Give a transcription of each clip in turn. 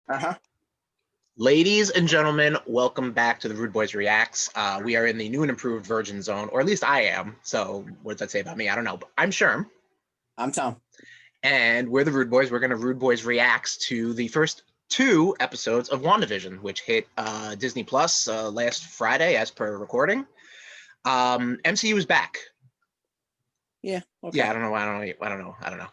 Uh-huh. Ladies and gentlemen, welcome back to the RudeBoyz Reactz. We are in the new and improved Virgin Zone, or at least I am. So what does that say about me? I don't know. But I'm Sherm. I'm Tom. And we're the RudeBoyz. We're going to RudeBoyz Reacts to the first 2 episodes of WandaVision, which hit Disney Plus last Friday as per recording. MCU is back. Yeah. Okay. Yeah, I don't know.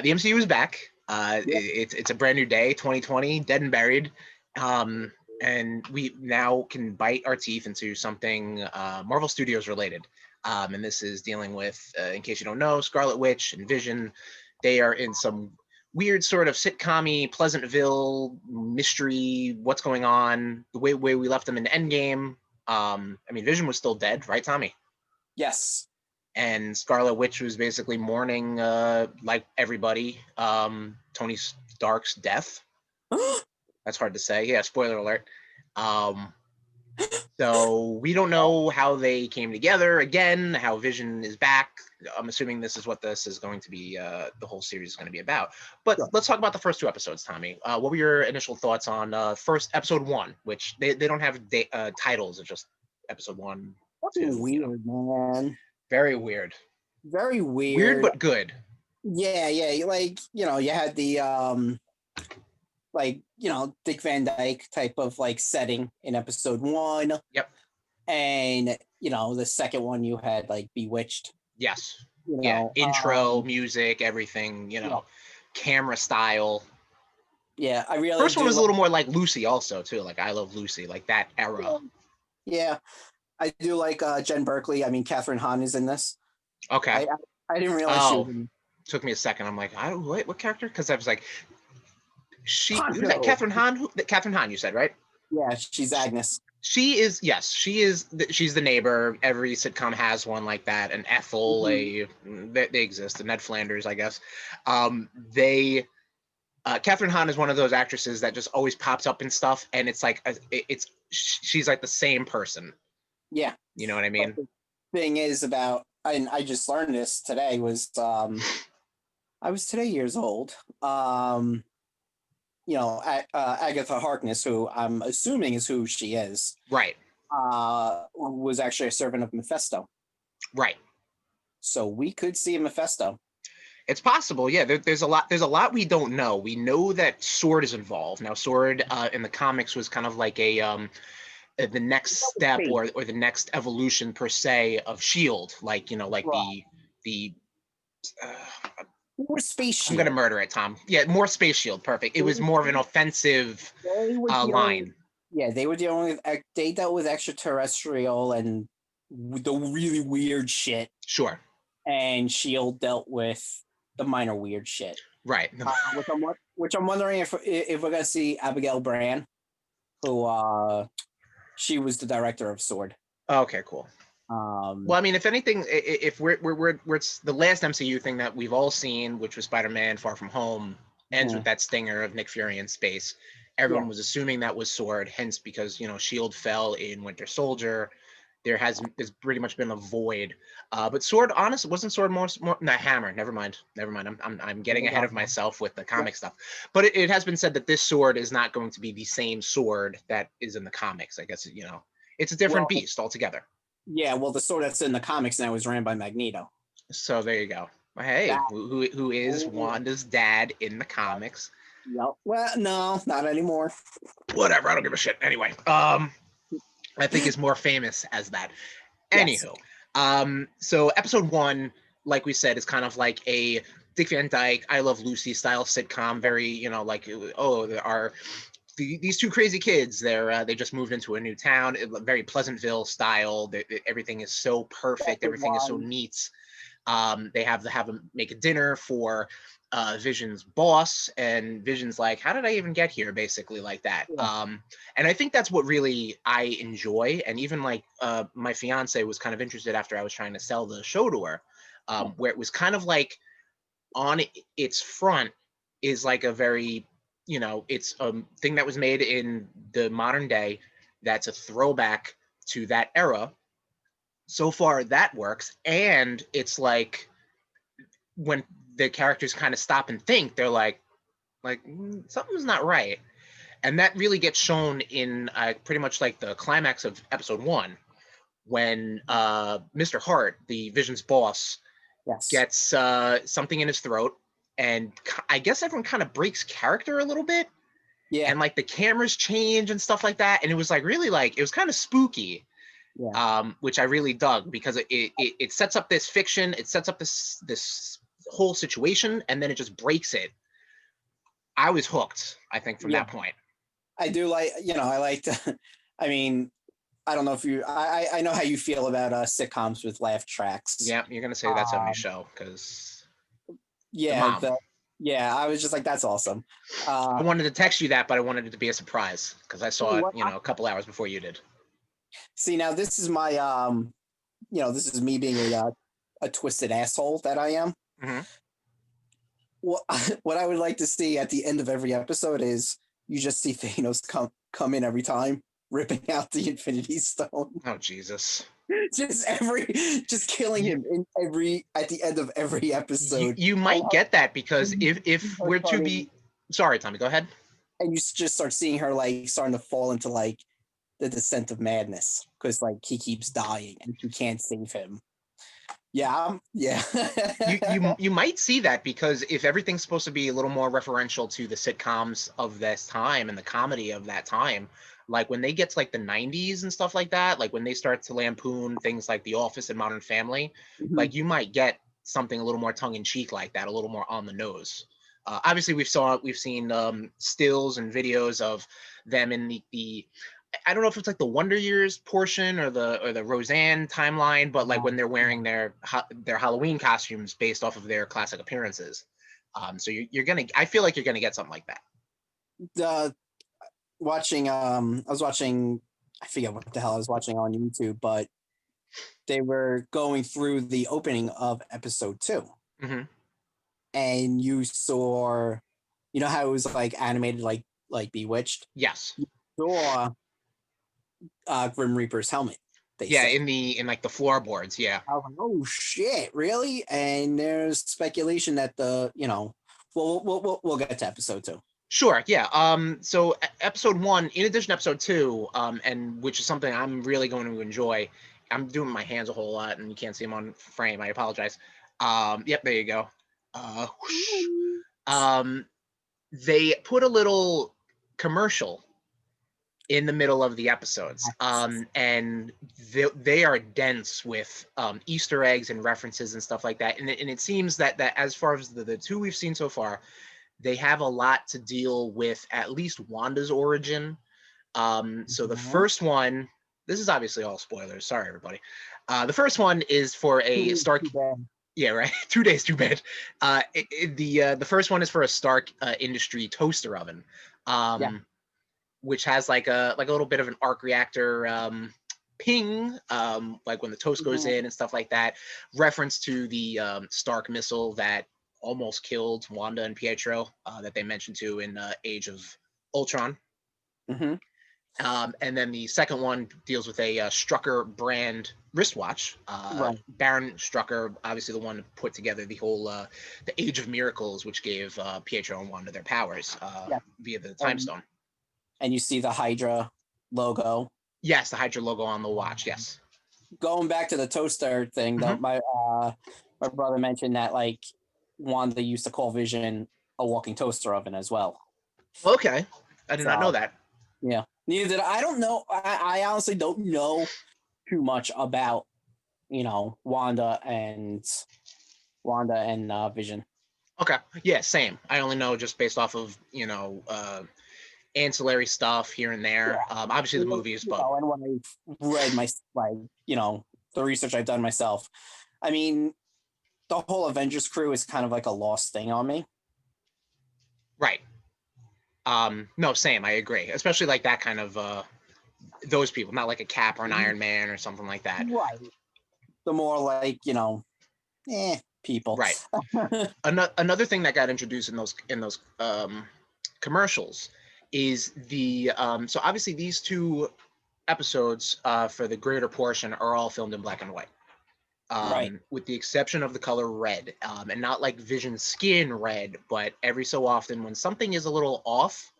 The MCU is back. It's a brand new day, 2020, dead and buried. And we now can bite our teeth into something Marvel Studios related. And this is dealing with, in case you don't know, Scarlet Witch and Vision. They are in some weird sort of sitcom-y, Pleasantville mystery, what's going on, the way we left them in Endgame. I mean, Vision was still dead, right, Tommy? Yes. And Scarlet Witch was basically mourning, like everybody, Tony Stark's death. That's hard to say. Yeah, spoiler alert. So we don't know how they came together again, how Vision is back. I'm assuming this is what this is going to be, the whole series is going to be about. But let's talk about the first 2 episodes, Tommy. What were your initial thoughts on first episode 1, which they don't have titles, it's just episode 1, 2. Weird, man. Very weird. Very weird. Weird, but good. Yeah. Like, you had the, Dick Van Dyke type of like setting in episode 1. Yep. And, the second one you had like Bewitched. Yes. Intro, music, everything, camera style. Yeah, I really First one was a little more like Lucy also, too. Like, I Love Lucy, like that era. Yeah. I do like Jen Berkley. I mean, Catherine Hahn is in this. Okay. I didn't realize she was in. Took me a second. I'm like, what character? Because I was like, was that Catherine Hahn? Catherine Hahn, you said, right? Yeah, she's Agnes. She's the neighbor. Every sitcom has one like that. An Ethel, they exist. And Ned Flanders, I guess. Catherine Hahn is one of those actresses that just always pops up in stuff, and it's like she's like the same person. Yeah. You know what I mean? But the thing is about, and I just learned this today, was I was today years old. Agatha Harkness, who I'm assuming is who she is. Right. Was actually a servant of Mephisto. Right. So we could see a Mephisto. It's possible, yeah. There's a lot we don't know. We know that Sword is involved. Now, Sword in the comics was kind of like the next step or the next evolution per se of Shield, like the more Space Shield. I'm gonna murder it, Tom. Yeah, more Space Shield. Perfect. It was more of an offensive line. They were dealing with, they dealt with extraterrestrial and the really weird shit. Sure. And Shield dealt with the minor weird shit. Right. Which I'm wondering if we're gonna see Abigail Brand, who she was the director of Sword. Okay, cool. Well, I mean, if anything, if we're it's the last MCU thing that we've all seen, which was Spider-Man: Far From Home, ends with that stinger of Nick Fury in space. Everyone was assuming that was Sword, hence because Shield fell in Winter Soldier. There's pretty much been a void. But Sword, honestly, wasn't Sword more Hammer? Never mind. I'm getting ahead of myself with the comic stuff. But it has been said that this Sword is not going to be the same Sword that is in the comics. I guess it's a different beast altogether. Yeah, well, the Sword that's in the comics now is ran by Magneto. So there you go. Hey, who is Wanda's dad in the comics? Yep. Well, no, not anymore. Whatever. I don't give a shit. Anyway, I think is more famous as that. Anywho, so episode 1, like we said, is kind of like a Dick Van Dyke, I Love Lucy style sitcom. Very, there are these 2 crazy kids. They just moved into a new town. Very Pleasantville style. Everything is so perfect. Everything is so neat. They have them make a dinner for Vision's boss, and Vision's like, how did I even get here, basically, like that. And I think that's what really I enjoy. And even like my fiance was kind of interested after I was trying to sell the show to her, where it was kind of like on its front is like a very it's a thing that was made in the modern day that's a throwback to that era. So far that works. And it's like when the characters kind of stop and think, they're like something's not right. And that really gets shown in pretty much like the climax of episode 1, when Mr. Hart, the Vision's boss, gets something in his throat, and I guess everyone kind of breaks character a little bit. Yeah. And like the cameras change and stuff like that, and it was like really like it was kind of spooky. Yeah. Which I really dug, because it sets up this fiction, it sets up this whole situation, and then it just breaks it. I was hooked, I think, from that point. I do like, I like I mean, I don't know if I know how you feel about sitcoms with laugh tracks. Yeah, you're gonna say that 70s show, because yeah, I was just like, that's awesome. I wanted to text you that, but I wanted it to be a surprise, because I saw it, a couple hours before you did. See, now this is my this is me being a twisted asshole that I am. Mm-hmm. What I would like to see at the end of every episode is you just see Thanos come in every time, ripping out the Infinity Stone. Oh, Jesus. just killing him at the end of every episode. You might get that, because if we're to be, sorry, Tommy, go ahead. And you just start seeing her like starting to fall into like the descent of madness, because like he keeps dying and you can't save him. Yeah. you might see that, because if everything's supposed to be a little more referential to the sitcoms of this time and the comedy of that time, like when they get to like the 90s and stuff like that, like when they start to lampoon things like The Office and Modern Family, like you might get something a little more tongue-in-cheek like that, a little more on the nose. Obviously we've seen stills and videos of them in the I don't know if it's like the Wonder Years portion or the Roseanne timeline, but like when they're wearing their Halloween costumes based off of their classic appearances. So I feel like you're gonna get something like that. I was watching, I forget what the hell I was watching on YouTube, but they were going through the opening of episode 2. Mm-hmm. And you saw, how it was like animated, like Bewitched? Yes. You saw Grim Reaper's helmet. In like the floorboards. Yeah. I was like, oh shit, really? And there's speculation that we'll get to episode 2. Sure. Yeah. So episode 1, in addition to episode 2, and which is something I'm really going to enjoy. I'm doing my hands a whole lot, and you can't see them on frame. I apologize. Yep. There you go. They put a little commercial in the middle of the episodes, and they are dense with Easter eggs and references and stuff like that. And it seems that as far as the 2 we've seen so far, they have a lot to deal with, at least Wanda's origin. So the first one, this is obviously all spoilers. Sorry, everybody. The first one is for a Stark. Yeah, right. 2 days too bad. The first one is for a Stark Industry toaster oven, which has like a little bit of an arc reactor ping, like when the toast goes in and stuff like that. Reference to the Stark missile that almost killed Wanda and Pietro, that they mentioned to in Age of Ultron. Mm-hmm. And then the second one deals with a Strucker brand wristwatch. Baron Strucker, obviously the one who put together the whole the Age of Miracles, which gave Pietro and Wanda their powers via the Time Stone. And you see the Hydra logo. Yes, the Hydra logo on the watch. Yes. Going back to the toaster thing, though, my brother mentioned that like Wanda used to call Vision a walking toaster oven as well. Okay, I did not know that. Yeah, neither did I. Don't know. I honestly don't know too much about Wanda and Vision. Okay, yeah, same. I only know just based off of ancillary stuff here and there. Obviously the movies, but and when I read the research I've done myself, I mean, the whole Avengers crew is kind of like a lost thing on me. Right. No, same. I agree. Especially like that kind of those people, not like a Cap or an Iron Man or something like that. Right. The more like people. Right. Another thing that got introduced in those commercials is the so obviously these 2 episodes for the greater portion are all filmed in black and white. With the exception of the color red, and not like Vision's skin red, but every so often when something is a little off,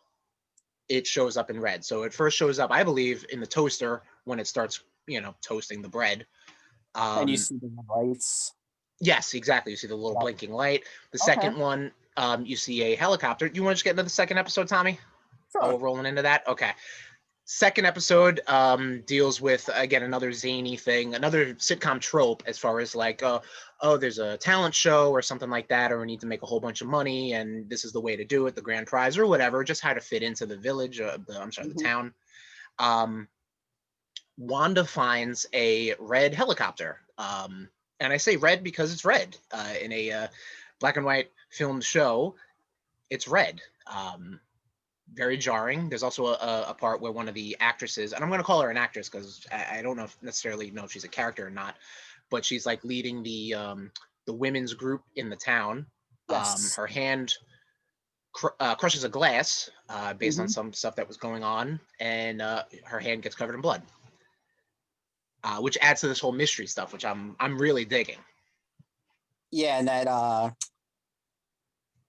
it shows up in red. So it first shows up, I believe, in the toaster when it starts, toasting the bread. And you see the lights. Yes, exactly. You see the little blinking light. The second one, you see a helicopter. You want to just get into the second episode, Tommy? Sure. Oh, we're rolling into that? Okay. Second episode deals with, again, another zany thing, another sitcom trope as far as like, there's a talent show or something like that, or we need to make a whole bunch of money, and this is the way to do it, the grand prize or whatever, just how to fit into the village, the town. Wanda finds a red helicopter. And I say red because it's red. In a black and white filmed show, it's red. Very jarring. There's also a part where one of the actresses, and I'm going to call her an actress because I don't necessarily know if she's a character or not, but she's like leading the women's group in the town. Yes. Her hand crushes a glass based on some stuff that was going on, and her hand gets covered in blood, which adds to this whole mystery stuff, which I'm really digging. Yeah, and that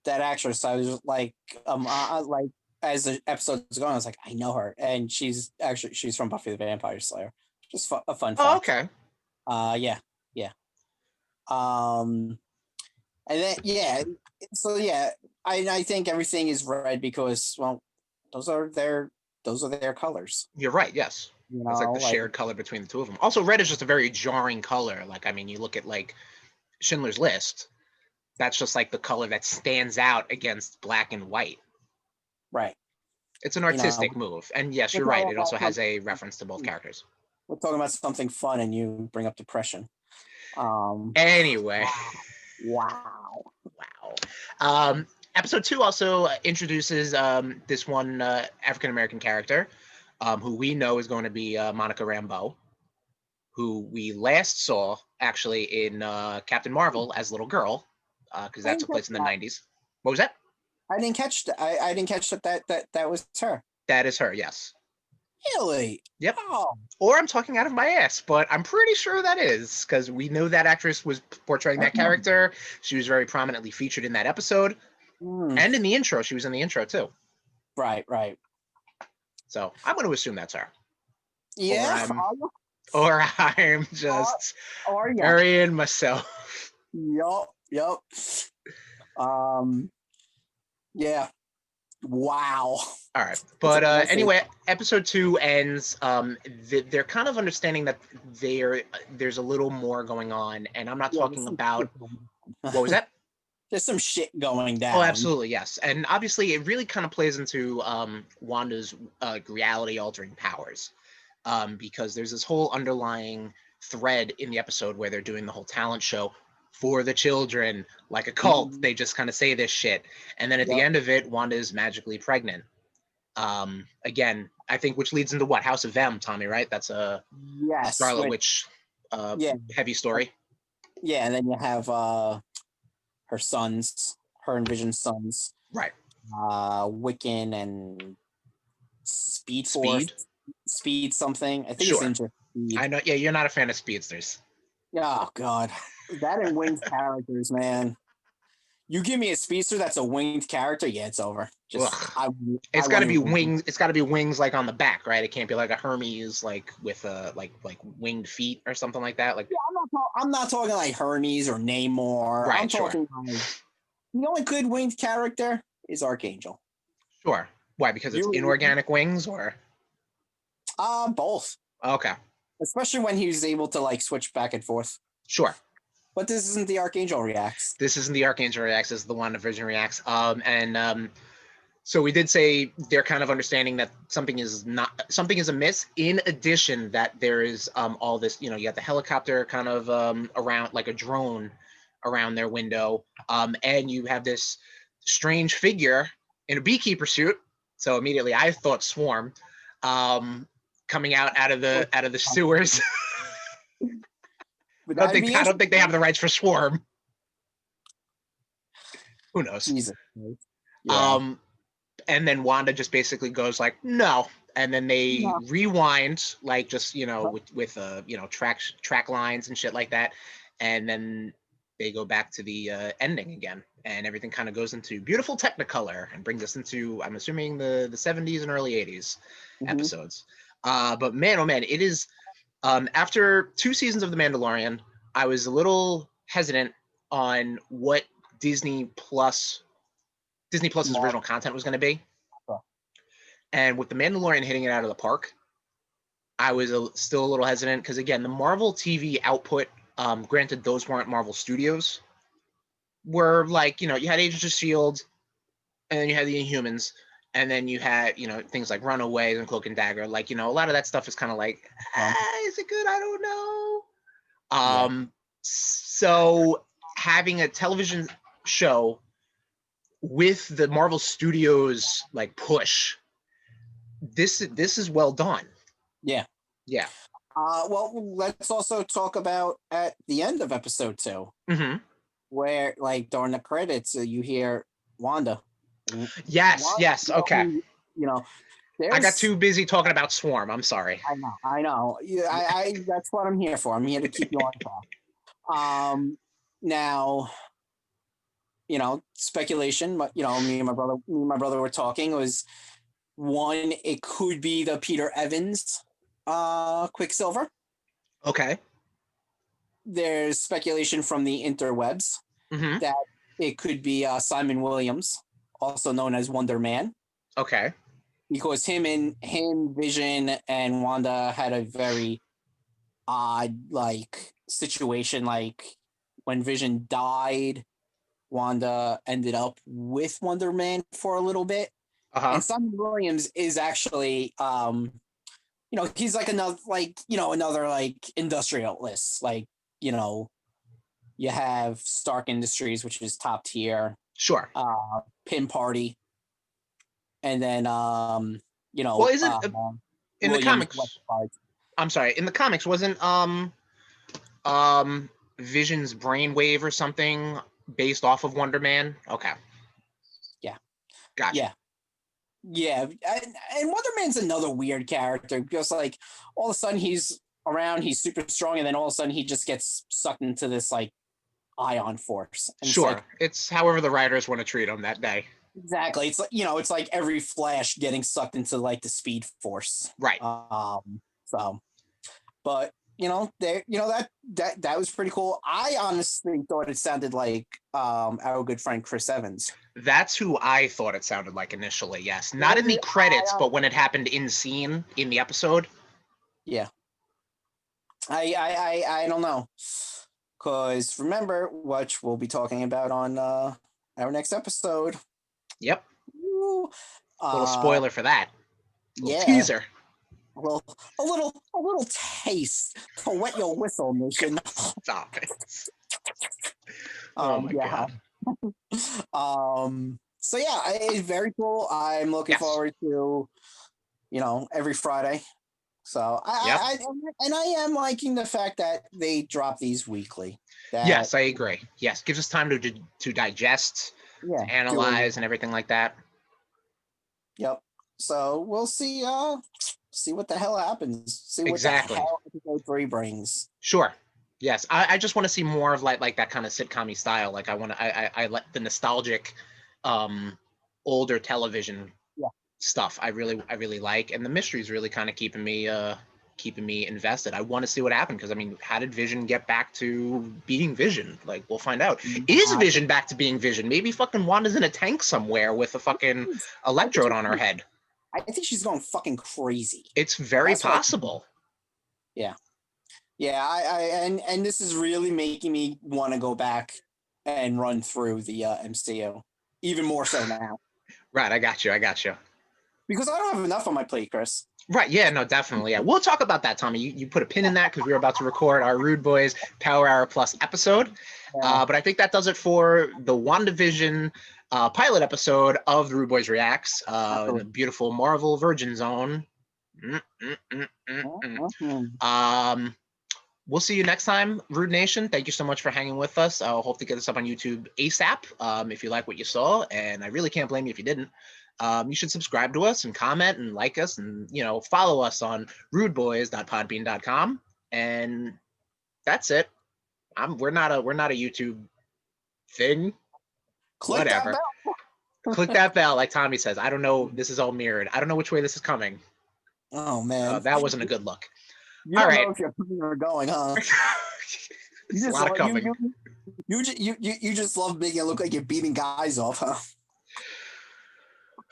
actress, I was like, as the episode's going, I was like, I know her, and she's from Buffy the Vampire Slayer. Just a fun fact. Oh, okay. Yeah. And then so yeah, I think everything is red because, well, those are their colors. You're right. Yes, it's like the shared color between the two of them. Also, red is just a very jarring color. Like, I mean, you look at like Schindler's List. That's just like the color that stands out against black and white. Right. It's an artistic move. And yes, you're right. It also has a reference to both characters. We're talking about something fun and you bring up depression. Anyway. Wow. Episode 2 also introduces this one African-American character who we know is going to be Monica Rambeau, who we last saw actually in Captain Marvel as Little Girl, because that took place in the 90s. What was that? I didn't catch that. I didn't catch that was her. That is her, yes. Really? Yep. Oh. Or I'm talking out of my ass, but I'm pretty sure that is, because we know that actress was portraying that character. She was very prominently featured in that episode. And in the intro. She was in the intro, too. Right. So I'm going to assume that's her. Yeah. Or I'm just burying myself. Yup. Yeah. Wow. All right. But anyway, episode 2 ends. They're kind of understanding that there's a little more going on. And I'm not talking about... What was that? There's some shit going down. Oh, absolutely, yes. And obviously, it really kind of plays into Wanda's reality-altering powers. Because there's this whole underlying thread in the episode where they're doing the whole talent show for the children, like a cult. They just kind of say this shit. And then at the end of it, Wanda is magically pregnant. Again, I think, which leads into what? House of M, Tommy, right? That's a Scarlet Witch heavy story. Yeah, and then you have her sons, her and Vision's sons. Right. Wiccan and Speed something. I think it's Speed. I know. Yeah, you're not a fan of speedsters. Oh God, that and winged characters, man. You give me a speedster that's a winged character, yeah, it's over. It's got to be wings. It's got to be wings like on the back, right? It can't be like a Hermes like with like winged feet or something like that. Like, yeah, I'm not talking like Hermes or Namor. Right, I'm talking like, the only good winged character is Archangel. Sure. Why? Because it's inorganic wings, or? Both. Okay. Especially when he's able to like switch back and forth. Sure. But this isn't the Archangel Reactz. This isn't the Archangel Reactz. This is the WandaVision Reactz. So we did say they're kind of understanding that something is amiss. In addition, that there is all this, you got the helicopter kind of around, like a drone around their window, and you have this strange figure in a beekeeper suit. So immediately I thought Swarm, coming out of the sewers. I don't think they have the rights for Swarm. Who knows? Jesus. Yeah. And then Wanda just basically goes like, no. And then they rewind, like, just, with track lines and shit like that. And then they go back to the ending again, and everything kind of goes into beautiful Technicolor and brings us into, I'm assuming, the 70s and early 80s episodes. But man, oh man, it is. After 2 seasons of The Mandalorian, I was a little hesitant on what Disney Plus's original content was going to be. And with The Mandalorian hitting it out of the park, I was still a little hesitant because, again, the Marvel TV output, granted those weren't Marvel Studios, were like, you had Agents of S.H.I.E.L.D., and then you had the Inhumans, and then you had, things like Runaways and Cloak and Dagger. Like, a lot of that stuff is kind of like, is it good? I don't know. So having a television show with the Marvel Studios like push, this is well done. Yeah. Well, let's also talk about at the end of episode 2, where, like, during the credits, you hear Wanda. Yes. Okay. I got too busy talking about Swarm. I'm sorry. I know. Yeah, I that's what I'm here for. I'm here to keep you on track. Now, speculation. But me and my brother were talking. Was one, it could be the Peter Evans Quicksilver. Okay. There's speculation from the interwebs that it could be Simon Williams, also known as Wonder Man. Okay. Because him, Vision, and Wanda had a very odd situation. Like, when Vision died, Wanda ended up with Wonder Man for a little bit. And Simon Williams is actually he's like another industrialist. Like, you have Stark Industries, which is top tier. Sure. Pin Party. And then, well, isn't in the comics? I'm sorry. In the comics, wasn't Vision's brainwave or something based off of Wonder Man? Okay. Yeah. Gotcha. Yeah. And Wonder Man's another weird character because, like, all of a sudden he's around, he's super strong, and then all of a sudden he just gets sucked into this like ion force. And sure, it's however the writers want to treat him that day. Exactly. It's like, it's like every Flash getting sucked into like the Speed Force. Right. So, but that was pretty cool. I honestly thought it sounded like our good friend Chris Evans. That's who I thought it sounded like initially. Yes, not in the credits, but when it happened in scene in the episode. Yeah. I don't know, because remember, which we'll be talking about on our next episode. Yep. A little spoiler for that. Teaser. A little taste to wet your whistle, Nation. Stop it. Oh my god. So yeah, it's very cool. I'm looking forward to, every Friday. So I am liking the fact that they drop these weekly. Yes, I agree. Yes, gives us time to digest, to analyze, and everything like that. Yep. So we'll see what the hell happens. See what the hell episode 3 brings. Sure. Yes, I just want to see more of like that kind of sitcom-y style. Like I like the nostalgic, older television stuff. I really like, and the mystery's really kind of keeping me invested. I want to see what happened because, I mean, how did Vision get back to being Vision? Like, we'll find out. Is Vision back to being Vision? Maybe fucking Wanda's in a tank somewhere with a fucking electrode on her head. I think she's going fucking crazy. It's very possible. Yeah. And this is really making me want to go back and run through the MCU even more so now. Right, I got you. Because I don't have enough on my plate, Chris. Right, yeah, no, definitely. Yeah, we'll talk about that, Tommy. You put a pin in that because we're about to record our RudeBoyz Power Hour Plus episode. But I think that does it for the WandaVision pilot episode of the RudeBoyz Reactz in the beautiful Marvel Virgin Zone. We'll see you next time, Rude Nation. Thank you so much for hanging with us. I'll hope to get this up on YouTube ASAP if you like what you saw, and I really can't blame you if you didn't. You should subscribe to us and comment and like us and, follow us on rudeboyz.podbean.com. And that's it. We're not a YouTube thing. Click Whatever. that bell. Click that bell, like Tommy says. I don't know. This is all mirrored. I don't know which way this is coming. Oh man, That wasn't a good look. You don't know if you're coming or going, huh? It's a lot of coming. You just love making it look like you're beating guys off,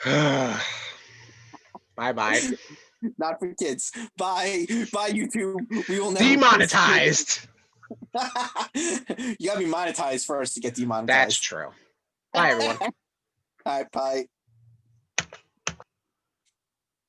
huh? Bye. Not for kids. Bye, YouTube. We will never demonetized. You gotta be monetized first to get demonetized. That's true. Bye, everyone. All right, bye.